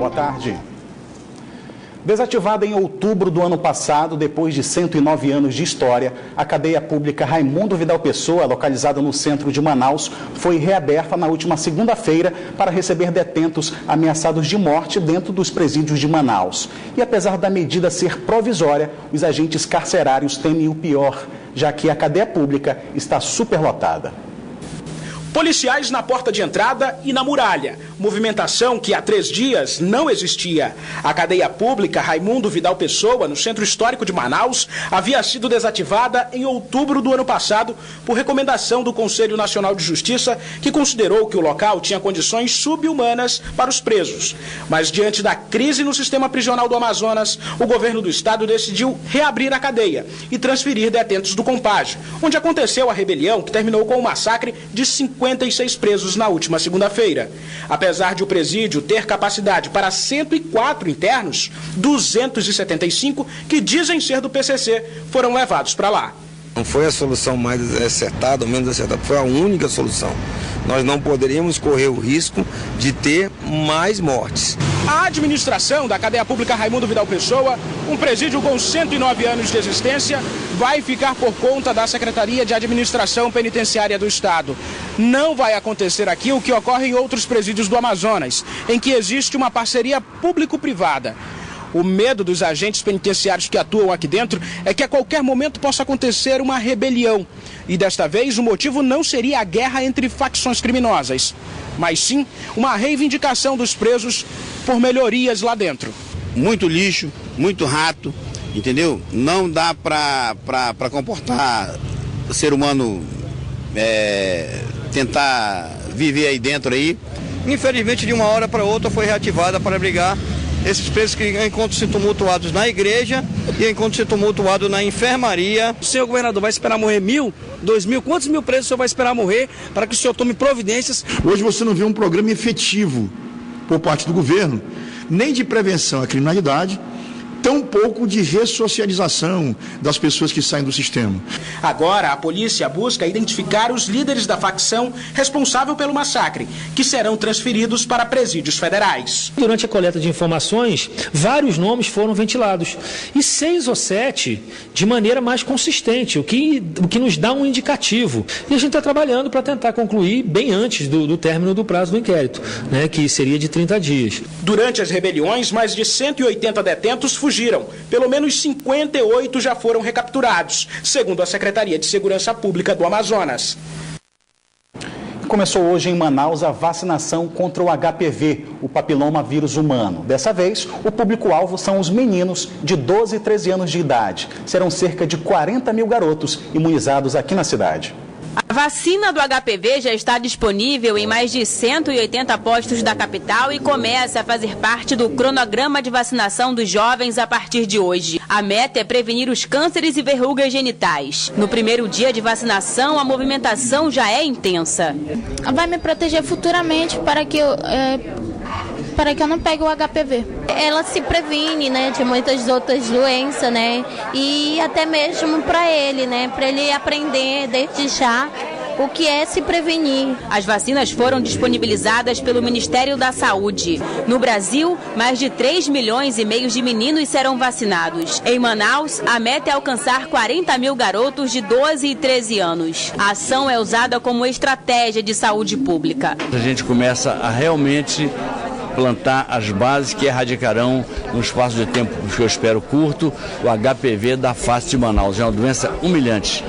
Boa tarde. Desativada em outubro do ano passado, depois de 109 anos de história, a cadeia pública Raimundo Vidal Pessoa, localizada no centro de Manaus, foi reaberta na última segunda-feira para receber detentos ameaçados de morte dentro dos presídios de Manaus. E apesar da medida ser provisória, os agentes carcerários temem o pior, já que a cadeia pública está superlotada. Policiais na porta de entrada e na muralha. Movimentação que há 3 dias não existia. A cadeia pública Raimundo Vidal Pessoa, no Centro Histórico de Manaus, havia sido desativada em outubro do ano passado por recomendação do Conselho Nacional de Justiça, que considerou que o local tinha condições sub-humanas para os presos. Mas diante da crise no sistema prisional do Amazonas, o governo do estado decidiu reabrir a cadeia e transferir detentos do Compage, onde aconteceu a rebelião que terminou com o massacre de 56 presos na última segunda-feira. Apesar de o presídio ter capacidade para 104 internos, 275 que dizem ser do PCC foram levados para lá. Não foi a solução mais acertada ou menos acertada, foi a única solução. Nós não poderíamos correr o risco de ter mais mortes. A administração da cadeia pública Raimundo Vidal Pessoa, um presídio com 109 anos de existência, vai ficar por conta da Secretaria de Administração Penitenciária do Estado. Não vai acontecer aqui o que ocorre em outros presídios do Amazonas, em que existe uma parceria público-privada. O medo dos agentes penitenciários que atuam aqui dentro é que a qualquer momento possa acontecer uma rebelião. E desta vez o motivo não seria a guerra entre facções criminosas, mas sim uma reivindicação dos presos por melhorias lá dentro. Muito lixo, muito rato, entendeu? Não dá para comportar o ser humano tentar viver aí dentro aí. Infelizmente, de uma hora para outra foi reativada para abrigar esses presos que encontram-se tumultuados na igreja e encontram-se tumultuados na enfermaria. O senhor governador vai esperar morrer 1.000, 2.000, quantos mil presos o senhor vai esperar morrer para que o senhor tome providências? Hoje você não vê um programa efetivo por parte do governo, nem de prevenção à criminalidade, tampouco de ressocialização das pessoas que saem do sistema. Agora, a polícia busca identificar os líderes da facção responsável pelo massacre, que serão transferidos para presídios federais. Durante a coleta de informações, vários nomes foram ventilados, e 6 ou 7 de maneira mais consistente, o que nos dá um indicativo. E a gente está trabalhando para tentar concluir bem antes do término do prazo do inquérito, né, que seria de 30 dias. Durante as rebeliões, mais de 180 detentos fugiram. Pelo menos 58 já foram recapturados, segundo a Secretaria de Segurança Pública do Amazonas. Começou hoje em Manaus a vacinação contra o HPV, o papiloma vírus humano. Dessa vez, o público-alvo são os meninos de 12 e 13 anos de idade. Serão cerca de 40 mil garotos imunizados aqui na cidade. A vacina do HPV já está disponível em mais de 180 postos da capital e começa a fazer parte do cronograma de vacinação dos jovens a partir de hoje. A meta é prevenir os cânceres e verrugas genitais. No primeiro dia de vacinação, a movimentação já é intensa. Vai me proteger futuramente para que eu não pegue o HPV. Ela se previne, né, de muitas outras doenças, né, e até mesmo para ele, né, para ele aprender desde já o que é se prevenir. As vacinas foram disponibilizadas pelo Ministério da Saúde. No Brasil, mais de 3,5 milhões de meninos serão vacinados. Em Manaus, a meta é alcançar 40 mil garotos de 12 e 13 anos. A ação é usada como estratégia de saúde pública. A gente começa a realmente plantar as bases que erradicarão, num espaço de tempo que eu espero curto, o HPV da face de Manaus. É uma doença humilhante.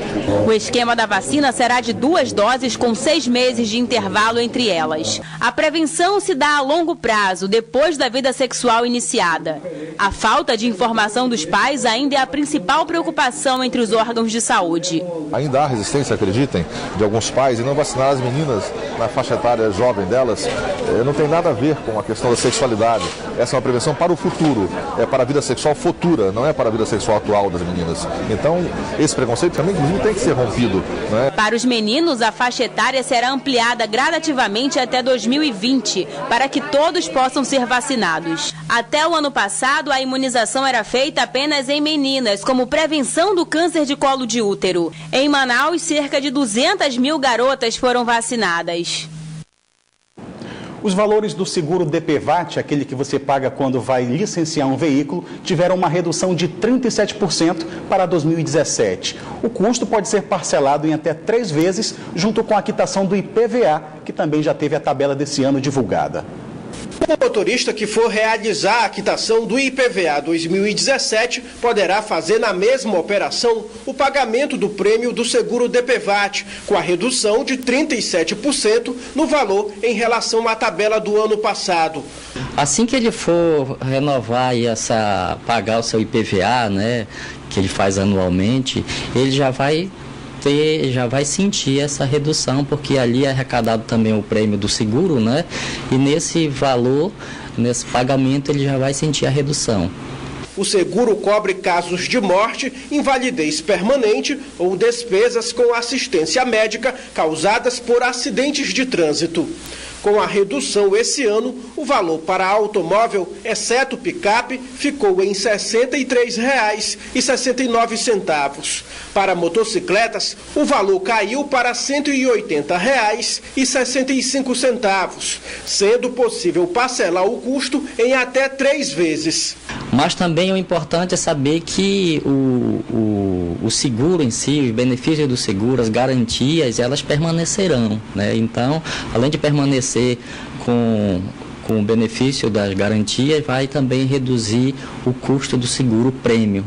O esquema da vacina será de 2 doses com 6 meses de intervalo entre elas. A prevenção se dá a longo prazo, depois da vida sexual iniciada. A falta de informação dos pais ainda é a principal preocupação entre os órgãos de saúde. Ainda há resistência, acreditem, de alguns pais em não vacinar as meninas na faixa etária jovem delas. Não tem nada a ver com a questão da sexualidade. Essa é uma prevenção para o futuro, é para a vida sexual futura, não é para a vida sexual atual das meninas. Então, esse preconceito também, inclusive, tem que ser rompido, né? Para os meninos, a faixa etária será ampliada gradativamente até 2020, para que todos possam ser vacinados. Até o ano passado, a imunização era feita apenas em meninas, como prevenção do câncer de colo de útero. Em Manaus, cerca de 200 mil garotas foram vacinadas. Os valores do seguro DPVAT, aquele que você paga quando vai licenciar um veículo, tiveram uma redução de 37% para 2017. O custo pode ser parcelado em até 3 vezes, junto com a quitação do IPVA, que também já teve a tabela desse ano divulgada. O motorista que for realizar a quitação do IPVA 2017 poderá fazer na mesma operação o pagamento do prêmio do seguro DPVAT, com a redução de 37% no valor em relação à tabela do ano passado. Assim que ele for renovar e pagar o seu IPVA, né, que ele faz anualmente, ele já vai sentir essa redução, porque ali é arrecadado também o prêmio do seguro, né? E nesse valor, nesse pagamento, ele já vai sentir a redução. O seguro cobre casos de morte, invalidez permanente ou despesas com assistência médica causadas por acidentes de trânsito. Com a redução esse ano, o valor para automóvel, exceto picape, ficou em R$ 63,69. Para motocicletas, o valor caiu para R$ 180,65, sendo possível parcelar o custo em até 3 vezes. Mas também o importante é saber que o seguro em si, os benefícios do seguro, as garantias, elas permanecerão, né? Então, além de permanecer com o benefício das garantias, vai também reduzir o custo do seguro prêmio.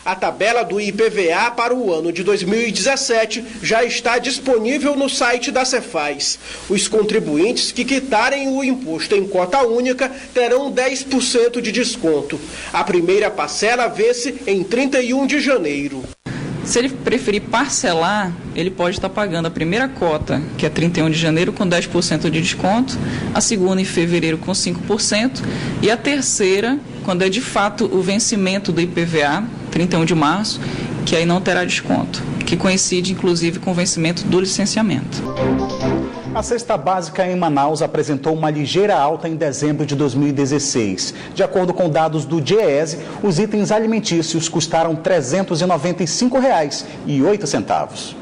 A tabela do IPVA para o ano de 2017 já está disponível no site da Cefaz. Os contribuintes que quitarem o imposto em cota única terão 10% de desconto. A primeira parcela vence em 31 de janeiro. Se ele preferir parcelar, ele pode estar pagando a primeira cota, que é 31 de janeiro, com 10% de desconto, a segunda em fevereiro com 5%, e a terceira, quando é de fato o vencimento do IPVA, 31 de março, que aí não terá desconto, que coincide inclusive com o vencimento do licenciamento. A cesta básica em Manaus apresentou uma ligeira alta em dezembro de 2016. De acordo com dados do DIEESE, os itens alimentícios custaram R$ 395,08.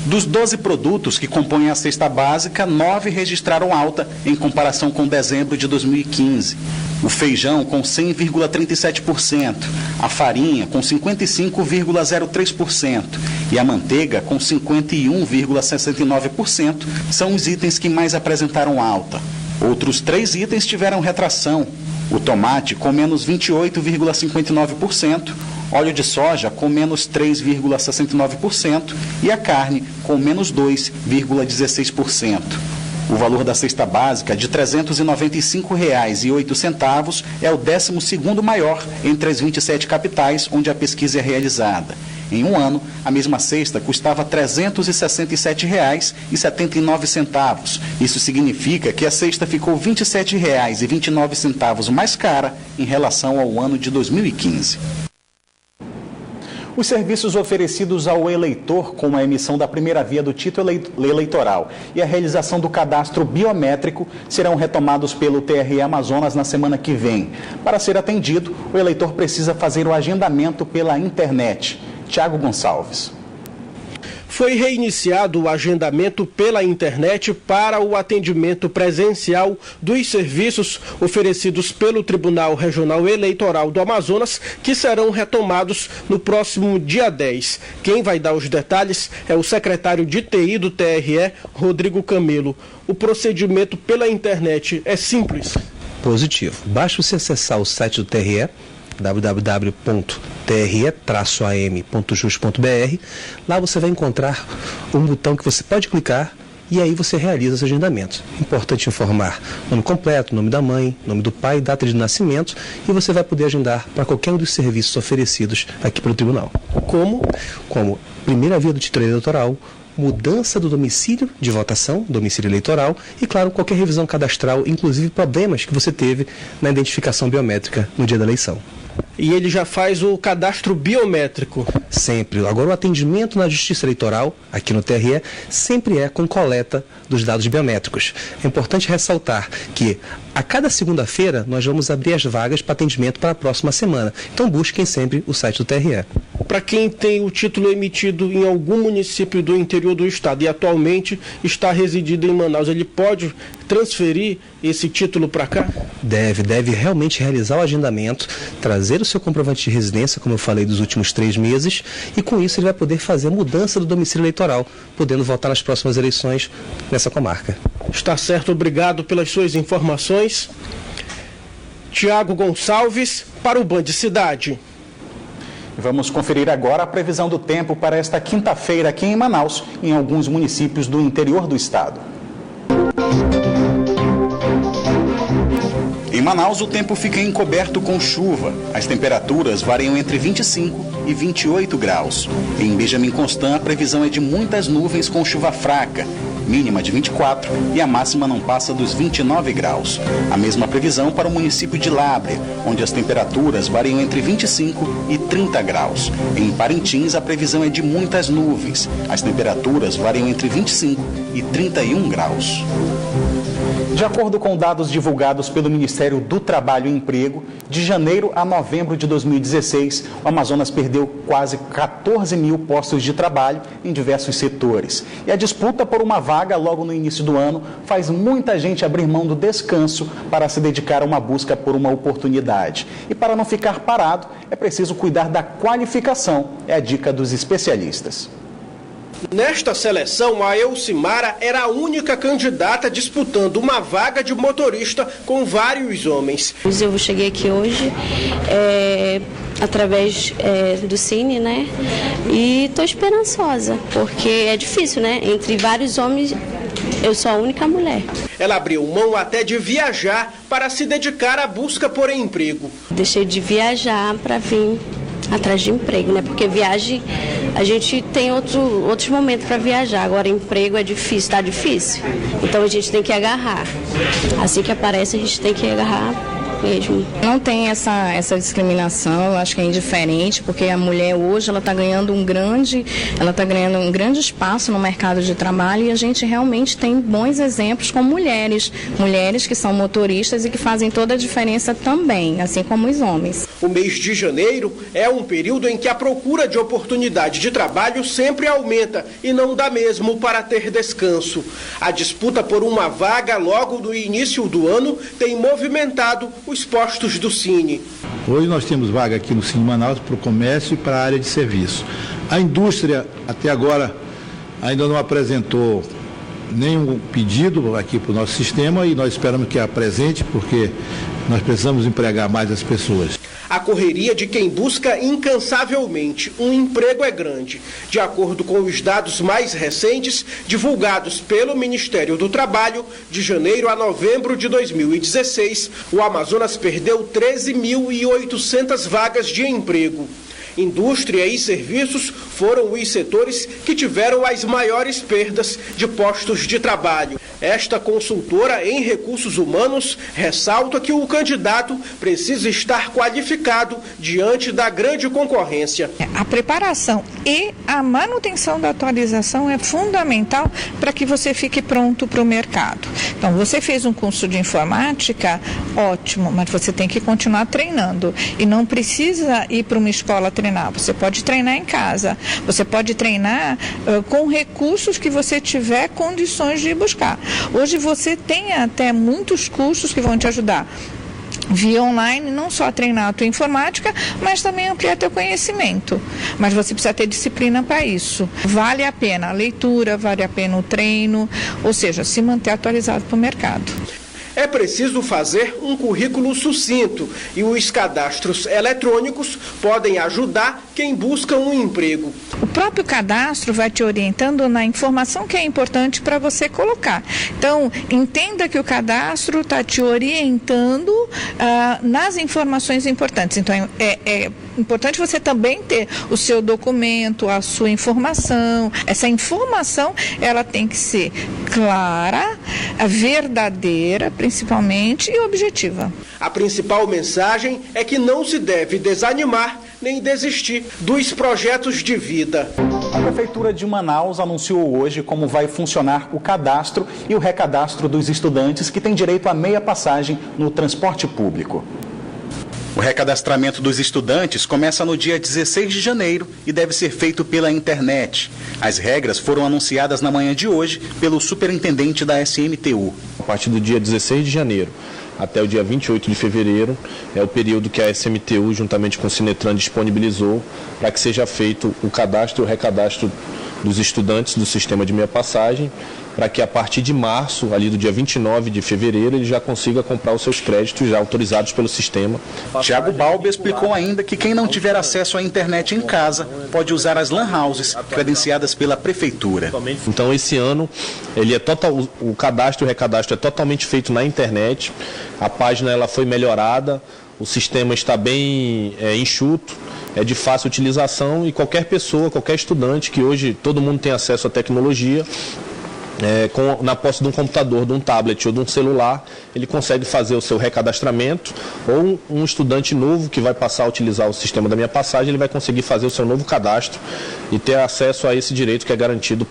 Dos 12 produtos que compõem a cesta básica, 9 registraram alta em comparação com dezembro de 2015. O feijão com 100,37%, a farinha com 55,03% e a manteiga com 51,69% são os itens que mais apresentaram alta. Outros 3 itens tiveram retração. O tomate com menos 28,59%, óleo de soja com menos 3,69% e a carne com menos 2,16%. O valor da cesta básica de R$ 395,08 é o 12º maior entre as 27 capitais onde a pesquisa é realizada. Em um ano, a mesma cesta custava R$ 367,79. Isso significa que a cesta ficou R$ 27,29 mais cara em relação ao ano de 2015. Os serviços oferecidos ao eleitor, como a emissão da primeira via do título eleitoral e a realização do cadastro biométrico, serão retomados pelo TRE Amazonas na semana que vem. Para ser atendido, o eleitor precisa fazer o agendamento pela internet. Tiago Gonçalves. Foi reiniciado o agendamento pela internet para o atendimento presencial dos serviços oferecidos pelo Tribunal Regional Eleitoral do Amazonas, que serão retomados no próximo dia 10. Quem vai dar os detalhes é o secretário de TI do TRE, Rodrigo Camelo. O procedimento pela internet é simples? Positivo. Basta você acessar o site do TRE, www.tre-am.jus.br. Lá você vai encontrar um botão que você pode clicar e aí você realiza seu agendamento. Importante informar nome completo, nome da mãe, nome do pai, data de nascimento, e você vai poder agendar para qualquer um dos serviços oferecidos aqui pelo tribunal. Como primeira via do título eleitoral, mudança do domicílio de votação, domicílio eleitoral, e, claro, qualquer revisão cadastral, inclusive problemas que você teve na identificação biométrica no dia da eleição. E ele já faz o cadastro biométrico? Sempre. Agora, o atendimento na Justiça Eleitoral, aqui no TRE, sempre é com coleta dos dados biométricos. É importante ressaltar que a cada segunda-feira nós vamos abrir as vagas para atendimento para a próxima semana. Então busquem sempre o site do TRE. Para quem tem o título emitido em algum município do interior do estado e atualmente está residindo em Manaus, ele pode transferir esse título para cá? Deve realmente realizar o agendamento, trazer o seu comprovante de residência, como eu falei, dos últimos 3 meses, e com isso ele vai poder fazer a mudança do domicílio eleitoral, podendo votar nas próximas eleições nessa comarca. Está certo, obrigado pelas suas informações. Tiago Gonçalves, para o Band Cidade. Vamos conferir agora a previsão do tempo para esta quinta-feira aqui em Manaus, em alguns municípios do interior do estado. Em Manaus, o tempo fica encoberto com chuva. As temperaturas variam entre 25 e 28 graus. Em Benjamin Constant, a previsão é de muitas nuvens com chuva fraca, mínima de 24 e a máxima não passa dos 29 graus. A mesma previsão para o município de Lábrea, onde as temperaturas variam entre 25 e 30 graus. Em Parintins, a previsão é de muitas nuvens. As temperaturas variam entre 25 e 31 graus. De acordo com dados divulgados pelo Ministério do Trabalho e Emprego, de janeiro a novembro de 2016, o Amazonas perdeu quase 14 mil postos de trabalho em diversos setores. E a disputa por uma vaga logo no início do ano faz muita gente abrir mão do descanso para se dedicar a uma busca por uma oportunidade. E para não ficar parado, é preciso cuidar da qualificação, é a dica dos especialistas. Nesta seleção, a Elcimara era a única candidata disputando uma vaga de motorista com vários homens. Eu cheguei aqui hoje através do Cine, né? E estou esperançosa, porque é difícil, né? Entre vários homens, eu sou a única mulher. Ela abriu mão até de viajar para se dedicar à busca por emprego. Deixei de viajar para vir atrás de emprego, né? Porque viagem, a gente tem outros momentos para viajar. Agora, emprego é difícil, está difícil. Então, a gente tem que agarrar. Assim que aparece, a gente tem que agarrar mesmo. Não tem essa discriminação, eu acho que é indiferente, porque a mulher hoje, ela está ganhando um grande espaço no mercado de trabalho e a gente realmente tem bons exemplos com mulheres que são motoristas e que fazem toda a diferença também, assim como os homens. O mês de janeiro é um período em que a procura de oportunidade de trabalho sempre aumenta e não dá mesmo para ter descanso. A disputa por uma vaga logo no início do ano tem movimentado os postos do Cine. Hoje nós temos vaga aqui no Cine Manaus para o comércio e para a área de serviço. A indústria, até agora, ainda não apresentou nenhum pedido aqui para o nosso sistema e nós esperamos que apresente, porque nós precisamos empregar mais as pessoas. A correria de quem busca incansavelmente um emprego é grande. De acordo com os dados mais recentes, divulgados pelo Ministério do Trabalho, de janeiro a novembro de 2016, o Amazonas perdeu 13.800 vagas de emprego. Indústria e serviços foram os setores que tiveram as maiores perdas de postos de trabalho. Esta consultora em recursos humanos ressalta que o candidato precisa estar qualificado diante da grande concorrência. A preparação e a manutenção da atualização é fundamental para que você fique pronto para o mercado. Então, você fez um curso de informática, ótimo, mas você tem que continuar treinando e não precisa ir para uma escola treinar. Você pode treinar em casa, você pode treinar com recursos que você tiver condições de buscar. Hoje você tem até muitos cursos que vão te ajudar via online, não só treinar a tua informática, mas também ampliar teu conhecimento. Mas você precisa ter disciplina para isso. Vale a pena a leitura, vale a pena o treino, ou seja, se manter atualizado para o mercado. É preciso fazer um currículo sucinto e os cadastros eletrônicos podem ajudar quem busca um emprego. O próprio cadastro vai te orientando na informação que é importante para você colocar. Então, entenda que o cadastro está te orientando nas informações importantes. Então, é importante você também ter o seu documento, a sua informação. Essa informação, ela tem que ser clara, verdadeira, principalmente, e objetiva. A principal mensagem é que não se deve desanimar nem desistir dos projetos de vida. A Prefeitura de Manaus anunciou hoje como vai funcionar o cadastro e o recadastro dos estudantes que têm direito a meia passagem no transporte público. O recadastramento dos estudantes começa no dia 16 de janeiro e deve ser feito pela internet. As regras foram anunciadas na manhã de hoje pelo superintendente da SMTU. A partir do dia 16 de janeiro até o dia 28 de fevereiro é o período que a SMTU, juntamente com o Sinetran, disponibilizou para que seja feito o cadastro e o recadastro dos estudantes do sistema de meia passagem, para que a partir de março, ali do dia 29 de fevereiro, ele já consiga comprar os seus créditos já autorizados pelo sistema. Tiago Balbi explicou ainda que quem não tiver acesso à internet em casa pode usar as LAN houses credenciadas pela prefeitura. Então esse ano o cadastro e o recadastro é totalmente feito na internet, a página ela foi melhorada, o sistema está bem enxuto, é de fácil utilização e qualquer pessoa, qualquer estudante, que hoje todo mundo tem acesso à tecnologia, na posse de um computador, de um tablet ou de um celular, ele consegue fazer o seu recadastramento, ou um estudante novo que vai passar a utilizar o sistema da minha passagem, ele vai conseguir fazer o seu novo cadastro e ter acesso a esse direito que é garantido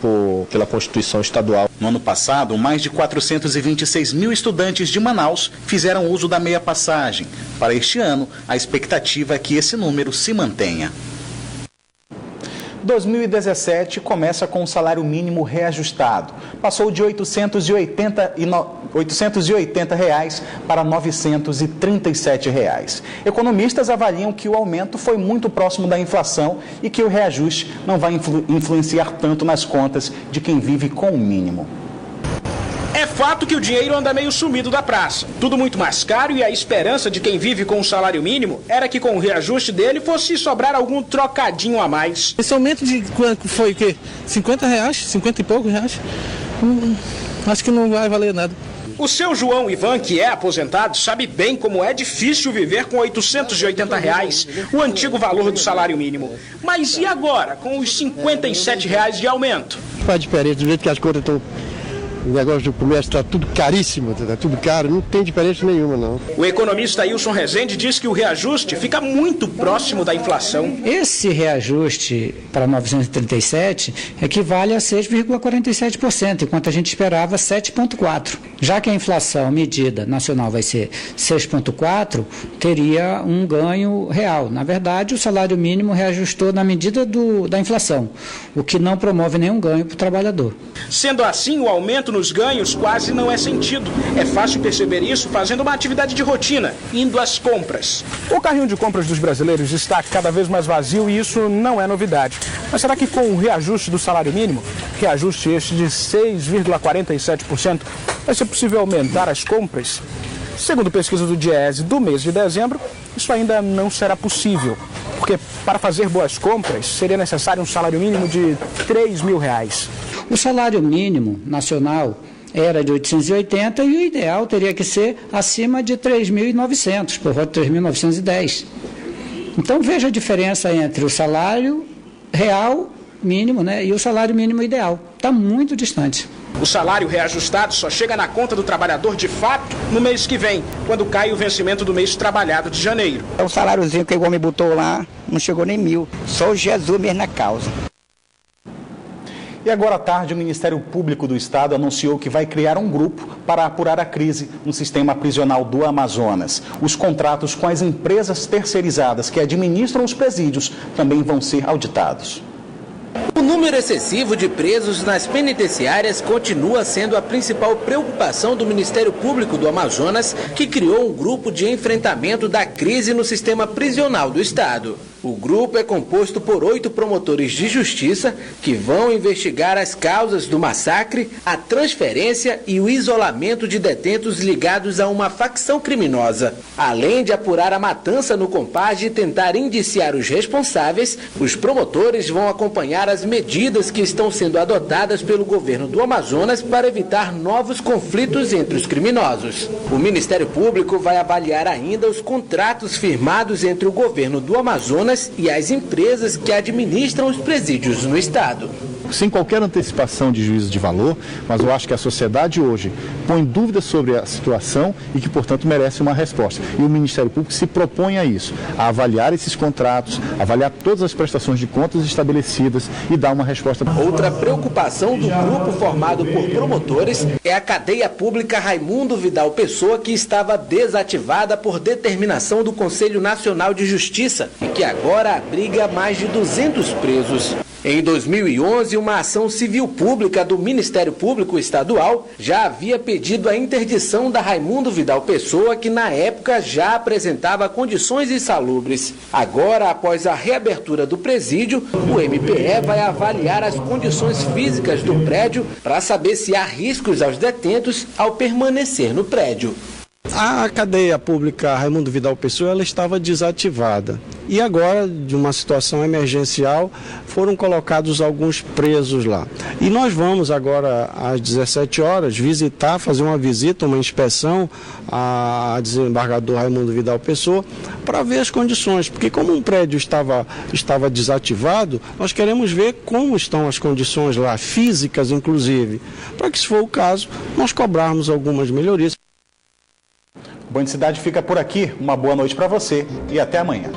pela Constituição Estadual. No ano passado, mais de 426 mil estudantes de Manaus fizeram uso da meia passagem. Para este ano, a expectativa é que esse número se mantenha. 2017 começa com o salário mínimo reajustado. Passou de R$ 880 para R$ 937. Economistas avaliam que o aumento foi muito próximo da inflação e que o reajuste não vai influenciar tanto nas contas de quem vive com o mínimo. É fato que o dinheiro anda meio sumido da praça. Tudo muito mais caro e a esperança de quem vive com o salário mínimo era que com o reajuste dele fosse sobrar algum trocadinho a mais. Esse aumento de quanto foi o quê? R$50? 50 e poucos reais? Acho que não vai valer nada. O seu João Ivan, que é aposentado, sabe bem como é difícil viver com R$ 880, o antigo valor do salário mínimo. Mas e agora, com os R$ 57 de aumento? Faz diferença, do jeito que as contas estão... O negócio do comércio está tudo caríssimo, está tudo caro, não tem diferença nenhuma, não. O economista Wilson Rezende diz que o reajuste fica muito próximo da inflação. Esse reajuste para 937 equivale a 6,47%, enquanto a gente esperava 7,4%. Já que a inflação medida nacional vai ser 6,4%, teria um ganho real. Na verdade, o salário mínimo reajustou na medida da inflação, o que não promove nenhum ganho para o trabalhador. Sendo assim, o aumento nos ganhos quase não é sentido. É fácil perceber isso fazendo uma atividade de rotina, indo às compras. O carrinho de compras dos brasileiros está cada vez mais vazio e isso não é novidade. Mas será que com o reajuste do salário mínimo, reajuste este de 6,47%, vai ser possível aumentar as compras? Segundo pesquisa do Diese do mês de dezembro, isso ainda não será possível, porque para fazer boas compras seria necessário um salário mínimo de R$ 3.000. O salário mínimo nacional era de 880 e o ideal teria que ser acima de 3.900, por volta de 3.910. Então veja a diferença entre o salário real mínimo, e o salário mínimo ideal. Está muito distante. O salário reajustado só chega na conta do trabalhador de fato no mês que vem, quando cai o vencimento do mês trabalhado de janeiro. É o saláriozinho que o homem botou lá, não chegou nem 1.000. Só o Jesus mesmo na causa. E agora à tarde, o Ministério Público do Estado anunciou que vai criar um grupo para apurar a crise no sistema prisional do Amazonas. Os contratos com as empresas terceirizadas que administram os presídios também vão ser auditados. O número excessivo de presos nas penitenciárias continua sendo a principal preocupação do Ministério Público do Amazonas, que criou um grupo de enfrentamento da crise no sistema prisional do Estado. O grupo é composto por 8 promotores de justiça que vão investigar as causas do massacre, a transferência e o isolamento de detentos ligados a uma facção criminosa. Além de apurar a matança no Compage e tentar indiciar os responsáveis, os promotores vão acompanhar as medidas que estão sendo adotadas pelo governo do Amazonas para evitar novos conflitos entre os criminosos. O Ministério Público vai avaliar ainda os contratos firmados entre o governo do Amazonas e as empresas que administram os presídios no estado. sem qualquer antecipação de juízo de valor, mas eu acho que a sociedade hoje põe dúvidas sobre a situação e que, portanto, merece uma resposta. E o Ministério Público se propõe a isso, a avaliar esses contratos, avaliar todas as prestações de contas estabelecidas e dar uma resposta. Outra preocupação do grupo formado por promotores é a cadeia pública Raimundo Vidal Pessoa, que estava desativada por determinação do Conselho Nacional de Justiça e que agora abriga mais de 200 presos. Em 2011, uma ação civil pública do Ministério Público Estadual já havia pedido a interdição da Raimundo Vidal Pessoa, que na época já apresentava condições insalubres. Agora, após a reabertura do presídio, o MPE vai avaliar as condições físicas do prédio para saber se há riscos aos detentos ao permanecer no prédio. A cadeia pública Raimundo Vidal Pessoa ela estava desativada e agora, de uma situação emergencial, foram colocados alguns presos lá. E nós vamos agora às 17 horas visitar, fazer uma visita, uma inspeção a desembargador Raimundo Vidal Pessoa para ver as condições, porque como um prédio estava desativado, nós queremos ver como estão as condições lá, físicas inclusive, para que, se for o caso, nós cobrarmos algumas melhorias. Bom de Cidade fica por aqui. Uma boa noite para você e até amanhã.